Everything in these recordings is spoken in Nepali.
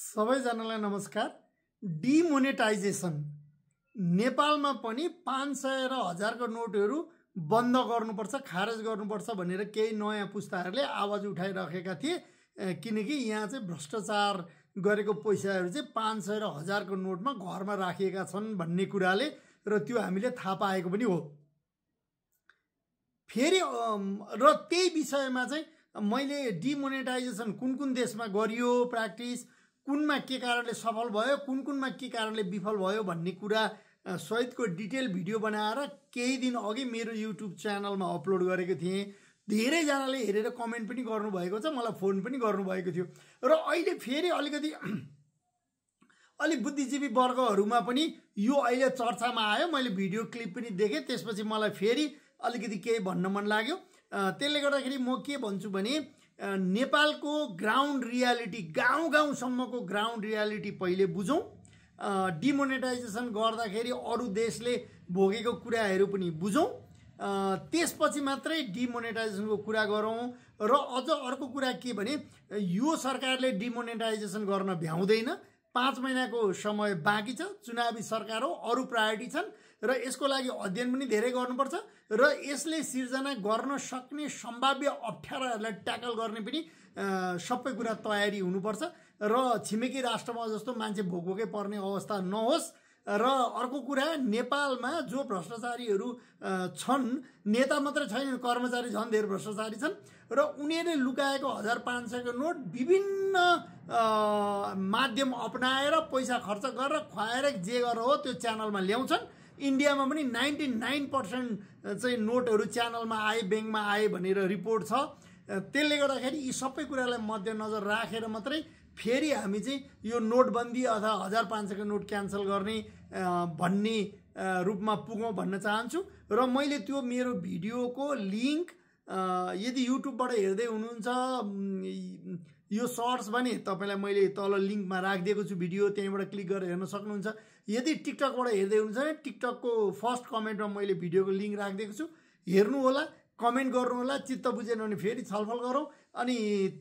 सबैजनालाई नमस्कार। डिमोनेटाइजेसन नेपालमा पनि 500 र 1000 को नोटहरू बन्द गर्नुपर्छ, खारेज गर्नुपर्छ भनेर केही नयाँ पुस्ताहरूले आवाज उठाइराखेका थिए। किनकि यहाँ चाहिँ भ्रष्टाचार गरेको पैसाहरू चाहिँ 500 र 1000 को नोटमा घरमा राखिएका छन् भन्ने कुराले र त्यो हामीले थाहा पाएको पनि हो। फेरि र त्यही विषयमा चाहिँ मैले डिमोनेटाइजेसन कुन देशमा गरियो प्र्याक्टिस, कुनमा के कारणले सफल भयो, कुनमा के कारणले विफल भयो भन्ने कुरा सहितको डिटेल भिडियो बनाएर केही दिन अघि मेरो युट्युब च्यानलमा अपलोड गरेको थिएँ। धेरैजनाले हेरेर कमेन्ट पनि गर्नुभएको छ, मलाई फोन पनि गर्नुभएको थियो। र अहिले फेरि अलिकति अलिक बुद्धिजीवी वर्गहरूमा पनि यो अहिले चर्चामा आयो। मैले भिडियो क्लिप पनि देखेँ, त्यसपछि मलाई फेरि अलिकति केही भन्न मन लाग्यो। त्यसले गर्दाखेरि म के भन्छु भने नेपालको ग्राउन्ड रियालिटी, गाउँसम्मको ग्राउन्ड रियालिटी पहिले बुझौँ। डिमोनेटाइजेसन गर्दाखेरि अरू देशले भोगेको कुराहरू पनि बुझौँ, त्यसपछि मात्रै डिमोनेटाइजेसनको कुरा गरौँ। र अझ अर्को कुरा के भने यो सरकारले डिमोनेटाइजेसन गर्न भ्याउँदैन। 5 महिनाको समय बाँकी छ, चुनावी सरकार हो, अरू प्रायोरिटी छन् र यसको लागि अध्ययन पनि धेरै गर्नुपर्छ र यसले सिर्जना गर्न सक्ने सम्भाव्य अप्ठ्याराहरूलाई ट्याकल गर्ने पनि सबै कुरा तयारी हुनुपर्छ र छिमेकी राष्ट्रमा जस्तो मान्छे भोकै पर्ने अवस्था नहोस्। र अर्को कुरा, नेपालमा जो भ्रष्टाचारीहरू छन्, नेता मात्रै छैन, कर्मचारी झन् धेरै भ्रष्टाचारी छन् र उनीहरूले लुकाएको 1500 को नोट विभिन्न माध्यम अपनाएर पैसा खर्च गरेर खुवाएर जे गरेर हो त्यो च्यानलमा ल्याउँछन्। इन्डियामा पनि 99% चाहिँ नोटहरू च्यानलमा आए, ब्याङ्कमा आए भनेर रिपोर्ट छ। त्यसले गर्दाखेरि यी सबै कुरालाई मध्यनजर राखेर मात्रै फेरि हामी चाहिँ यो नोटबन्दी अथवा 1500 को नोट क्यान्सल गर्ने भन्ने रूपमा पुगौँ भन्न चाहन्छु। र मैले त्यो मेरो भिडियोको लिङ्क यदि युट्युबबाट हेर्दै हुनुहुन्छ, यो सर्ट्स भने तपाईँलाई मैले तल लिङ्कमा राखिदिएको छु भिडियो, त्यहीँबाट क्लिक गरेर हेर्न सक्नुहुन्छ। यदि टिकटकबाट हेर्दै हुनुहुन्छ भने टिकटकको फर्स्ट कमेन्टमा मैले भिडियोको लिङ्क राखिदिएको छु, हेर्नु होला, कमेन्ट गर्नु होला। चित्त बुझेन भने फेरि छलफल गरौँ अनि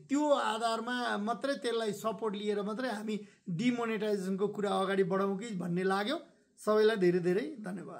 त्यो आधारमा मात्रै त्यसलाई सपोर्ट लिएर मात्रै हामी डिमोनेटाइजेसनको कुरा अगाडि बढाउँ कि भन्ने लाग्यो। सबैलाई धेरै धेरै धन्यवाद।